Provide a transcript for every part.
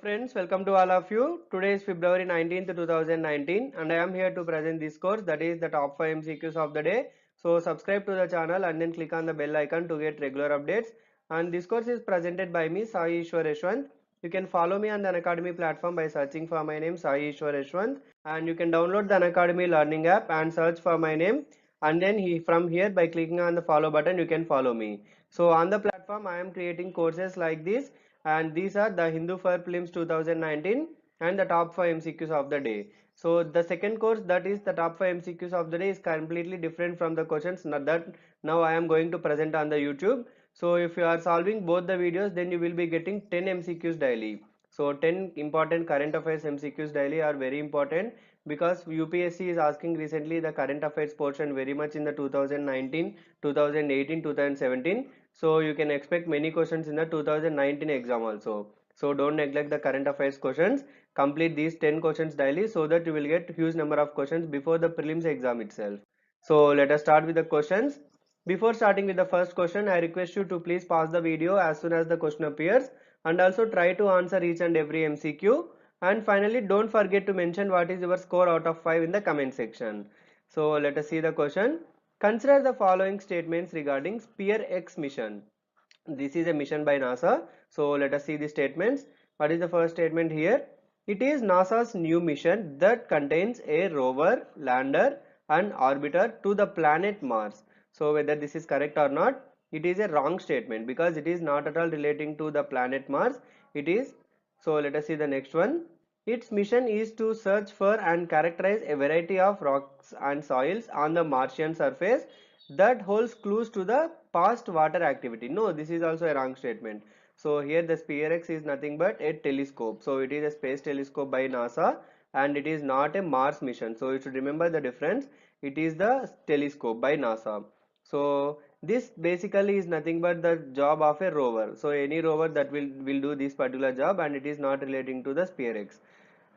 Friends, welcome to all of you. Today is February 19th, 2019 and I am here to present this course, that is the top 5 MCQs of the day. So subscribe to the channel and then click on the bell icon to get regular updates. And this course is presented by me, SaiEswarYaswanth. You can follow me on the Unacademy platform by searching for my name, SaiEswarYaswanth, and you can download the Unacademy learning app and search for my name, and then from here by clicking on the follow button you can follow me. So on the platform I am creating courses like this, and these are the Hindu for Prelims 2019 and the top 5 MCQs of the day. So the second course, that is the top 5 MCQs of the day, is completely different from the questions that now I am going to present on the YouTube. So if you are solving both the videos, then you will be getting 10 MCQs daily. So 10 important current affairs MCQs daily are very important, because UPSC is asking recently the current affairs portion very much in the 2019, 2018, 2017. So you can expect many questions in the 2019 exam also. So don't neglect the current affairs questions. Complete these 10 questions daily so that you will get huge number of questions before the prelims exam itself. So let us start with the questions. Before starting with the first question, I request you to please pause the video as soon as the question appears, and also try to answer each and every MCQ. And finally, don't forget to mention what is your score out of 5 in the comment section. So let us see the question. Consider the following statements regarding Spear X mission. This is a mission by NASA. So let us see the statements. What is the first statement here? It is NASA's new mission that contains a rover, lander and orbiter to the planet Mars. So whether this is correct or not, it is a wrong statement, because it is not at all relating to the planet Mars. It is. So let us see the next one. Its mission is to search for and characterize a variety of rocks and soils on the Martian surface that holds clues to the past water activity. No, this is also a wrong statement. So here the SpearX is nothing but a telescope. So it is a space telescope by NASA and it is not a Mars mission. So you should remember the difference. It is the telescope by NASA. So this basically is nothing but the job of a rover. So any rover that will do this particular job, and it is not relating to the SpearX.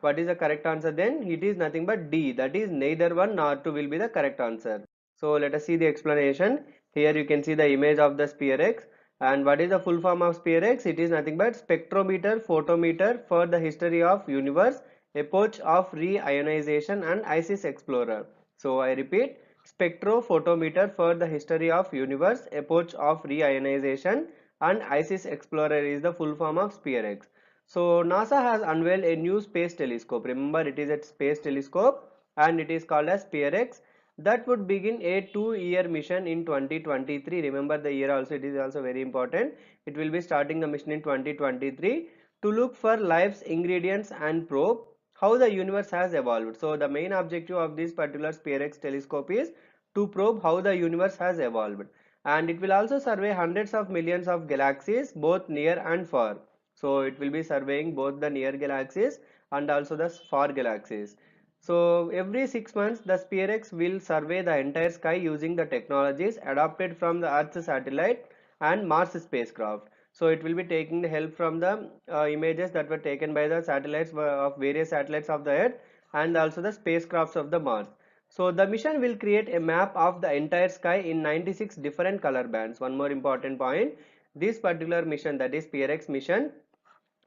What is the correct answer then? It is nothing but D, that is neither one nor two will be the correct answer. So let us see the explanation. Here you can see the image of the SpearX, and what is the full form of SpearX? It is nothing but spectrometer photometer for the history of universe, epoch of re-ionization and ISIS explorer. So I repeat, spectrophotometer for the history of universe, epoch of re-ionization and ISIS explorer is the full form of SpearX. So NASA has unveiled a new space telescope. Remember, it is a space telescope and it is called as SpearX, that would begin a 2-year mission in 2023. Remember the year also, it is also very important. It will be starting the mission in 2023 to look for life's ingredients and probe how the universe has evolved. So the main objective of this particular SpearX telescope is to probe how the universe has evolved, and it will also survey hundreds of millions of galaxies both near and far. So it will be surveying both the near galaxies and also the far galaxies. So every 6 months the SpearX will survey the entire sky using the technologies adopted from the Earth satellite and Mars spacecraft. So it will be taking the help from the images that were taken by the satellites of various satellites of the Earth and also the spacecrafts of the Mars. So the mission will create a map of the entire sky in 96 different color bands. One more important point, this particular mission, that is SpearX mission,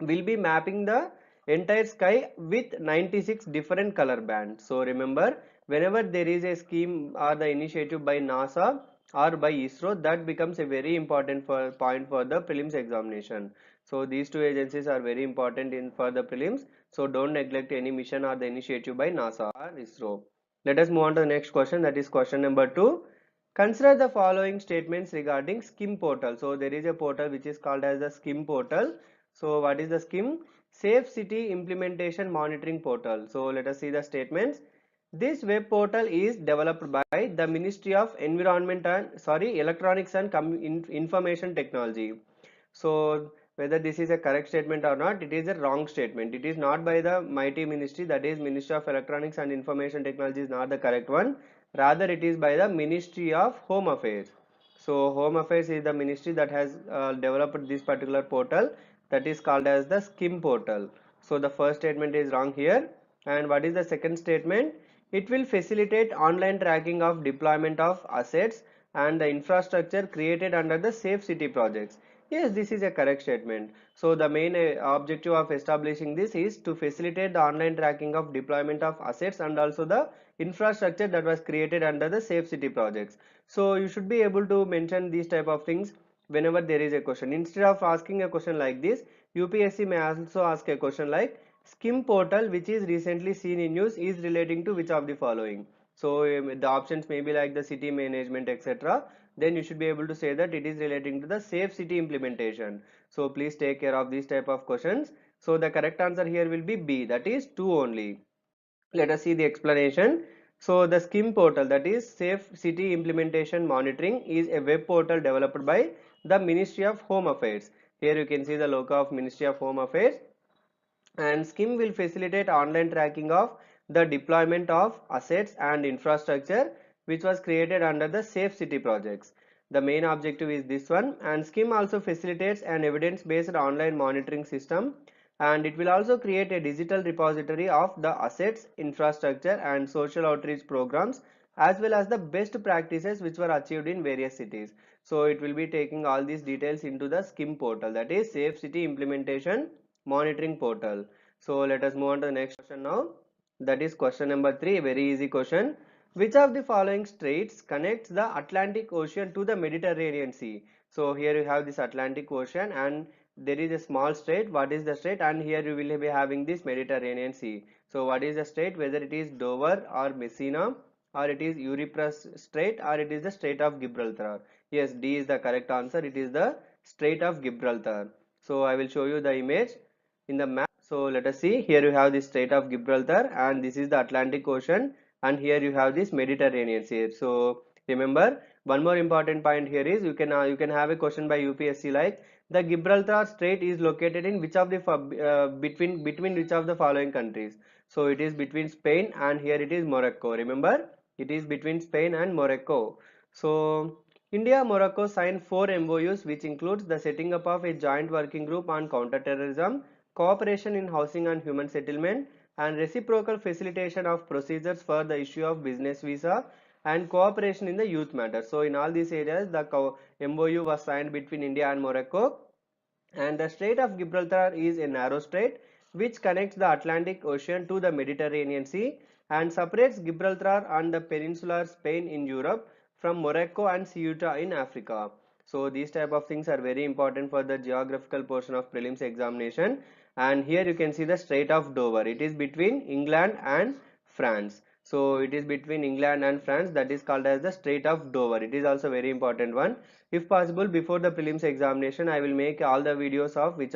will be mapping the entire sky with 96 different color bands. So remember, whenever there is a scheme or the initiative by NASA or by ISRO, that becomes a very important point for the prelims examination. So these two agencies are very important for the prelims. So don't neglect any mission or the initiative by NASA or ISRO. Let us move on to the next question, that is question number 2. Consider the following statements regarding SCIM portal. So there is a portal which is called as the SCIM portal. So what is the SCIM? Safe City Implementation Monitoring Portal. So let us see the statements. This web portal is developed by the Ministry of Environment and Electronics and Information Technology. So whether this is a correct statement or not, it is a wrong statement. It is not by the mighty ministry, that is Ministry of Electronics and Information Technology is not the correct one. Rather it is by the Ministry of Home Affairs. So Home Affairs is the ministry that has developed this particular portal, that is called as the SCIM portal. So the first statement is wrong here. And what is the second statement? It will facilitate online tracking of deployment of assets and the infrastructure created under the Safe City projects. Yes, this is a correct statement. So the main objective of establishing this is to facilitate the online tracking of deployment of assets and also the infrastructure that was created under the Safe City projects. So you should be able to mention these type of things whenever there is a question. Instead of asking a question like this, UPSC may also ask a question like Skim portal which is recently seen in news is relating to which of the following. So the options may be like the city management, etc. Then you should be able to say that it is relating to the safe city implementation. So please take care of these type of questions. So the correct answer here will be B, that is 2 only. Let us see the explanation. So the SCIM portal, that is Safe City Implementation Monitoring, is a web portal developed by the Ministry of Home Affairs. Here you can see the logo of Ministry of Home Affairs, and SCIM will facilitate online tracking of the deployment of assets and infrastructure which was created under the Safe City projects. The main objective is this one, and SCIM also facilitates an evidence-based online monitoring system, and it will also create a digital repository of the assets, infrastructure and social outreach programs as well as the best practices which were achieved in various cities. So it will be taking all these details into the SCIM portal, that is Safe City Implementation Monitoring portal. So let us move on to the next question now. That is question number 3, very easy question. Which of the following straits connects the Atlantic Ocean to the Mediterranean Sea? So here you have this Atlantic Ocean and there is a small strait. What is the strait? And here you will be having this Mediterranean Sea. So what is the strait? Whether it is Dover or Messina, or it is Euripus Strait, or it is the Strait of Gibraltar. Yes, D is the correct answer. It is the Strait of Gibraltar. So I will show you the image in the map. So let us see, here you have the Strait of Gibraltar and this is the Atlantic Ocean, and here you have this Mediterranean Sea. So remember, one more important point here is you can have a question by UPSC like the Gibraltar Strait is located in which of the between which of the following countries. So it is between Spain and here it is Morocco. Remember, it is between Spain and Morocco. So India Morocco signed 4 MOUs which includes the setting up of a joint working group on counterterrorism, cooperation in housing and human settlement, and reciprocal facilitation of procedures for the issue of business visa, and cooperation in the youth matter. So in all these areas the MOU was signed between India and Morocco. And the Strait of Gibraltar is a narrow strait which connects the Atlantic Ocean to the Mediterranean Sea and separates Gibraltar and the peninsular Spain in Europe from Morocco and Ceuta in Africa. So these type of things are very important for the geographical portion of prelims examination. And here you can see the Strait of Dover. It is between England and France. So it is between England and France, that is called as the Strait of Dover. It is also very important one. If possible, before the prelims examination, I will make all the videos of which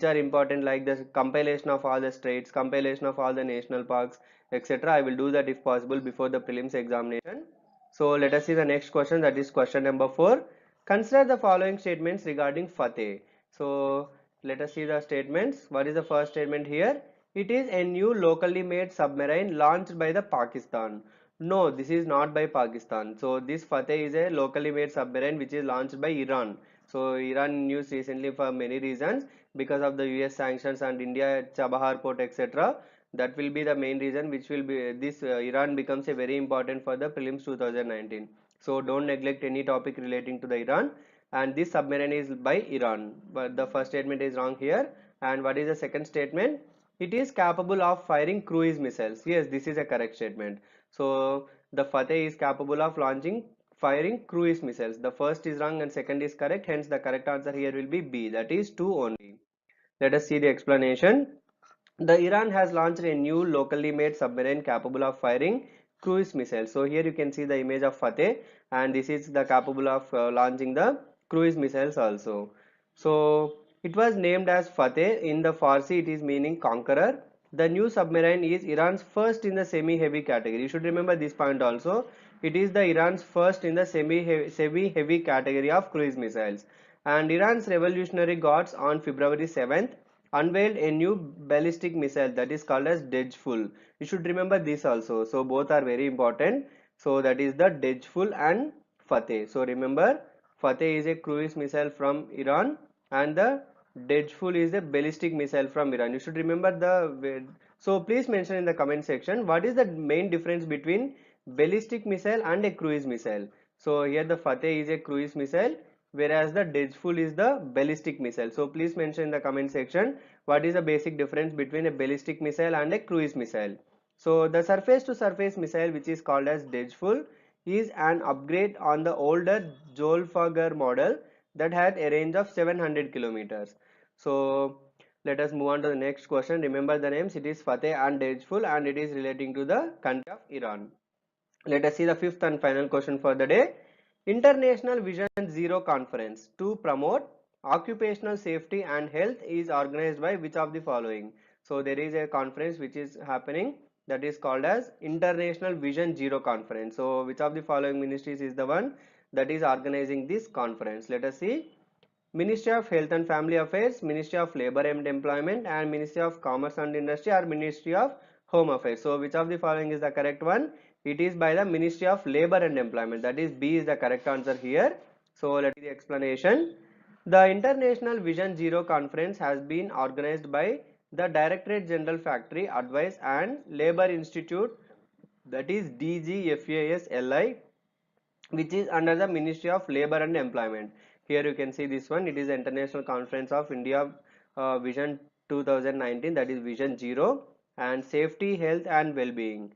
are important, like the compilation of all the straits, compilation of all the national parks, etc. I will do that if possible before the prelims examination. So let us see the next question, that is question number 4. Consider the following statements regarding Fateh. So let us see the statements. What is the first statement here? It is a new locally made submarine launched by the Pakistan. No, this is not by Pakistan. So this Fateh is a locally made submarine which is launched by Iran. So Iran in news recently for many reasons, because of the US sanctions and India Chabahar port, etc. That will be the main reason which will be this Iran becomes a very important for the prelims 2019. So don't neglect any topic relating to the Iran, and this submarine is by Iran. But the first statement is wrong here. And what is the second statement? It is capable of firing cruise missiles. Yes, this is a correct statement. So the Fateh is capable of firing cruise missiles. The first is wrong and second is correct. Hence the correct answer here will be B, that is 2 only. Let us see the explanation. The Iran has launched a new locally made submarine capable of firing cruise missiles. So here you can see the image of Fateh, and this is the capable of launching the cruise missiles also. So it was named as Fateh. In the Farsi it is meaning conqueror. The new submarine is Iran's first in the semi-heavy category. You should remember this point also. It is the Iran's first in the semi-heavy category of cruise missiles. And Iran's Revolutionary Guards on February 7th unveiled a new ballistic missile that is called as Dejful. You should remember this also. So both are very important. So that is the Dejful and Fateh. So remember, Fateh is a cruise missile from Iran and the Dejful is a ballistic missile from Iran. You should remember the. So please mention in the comment section what is the main difference between ballistic missile and a cruise missile. So here the Fateh is a cruise missile whereas the Degeful is the ballistic missile. So please mention in the comment section what is the basic difference between a ballistic missile and a cruise missile. So the surface to surface missile, which is called as Degeful, is an upgrade on the older Jolfager model that had a range of 700 kilometers. So let us move on to the next question. Remember the names, it is Fateh and Degeful, and it is relating to the country of Iran. Let us see the fifth and final question for the day. International Vision Zero Conference to promote occupational safety and health is organized by which of the following? So there is a conference which is happening, that is called as International Vision Zero Conference. So which of the following ministries is the one that is organizing this conference? Let us see. Ministry of Health and Family Affairs, Ministry of Labor and Employment, and Ministry of Commerce and Industry, or Ministry of Home Affairs. So which of the following is the correct one? It is by the Ministry of Labor and Employment. That is B is the correct answer here. So let's see the explanation. The International Vision Zero Conference has been organized by the Directorate General Factory Advice and Labor Institute, that is DGFASLI, which is under the Ministry of Labor and Employment. Here you can see this one, it is International Conference of India Vision 2019, that is Vision Zero, and Safety, Health and Well-being.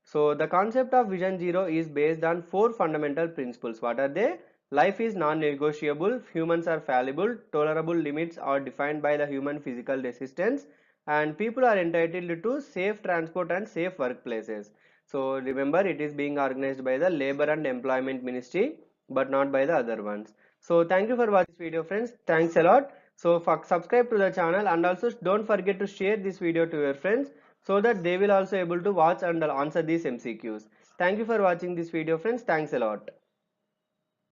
So the concept of Vision Zero is based on four fundamental principles. What are they? Life is non-negotiable, humans are fallible, tolerable limits are defined by the human physical resistance, and people are entitled to safe transport and safe workplaces. So remember, it is being organized by the Labor and Employment Ministry, but not by the other ones. So thank you for watching this video, friends. Thanks a lot. So subscribe to the channel, and also don't forget to share this video to your friends so that they will also able to watch and answer these MCQs. Thank you for watching this video, friends. Thanks a lot.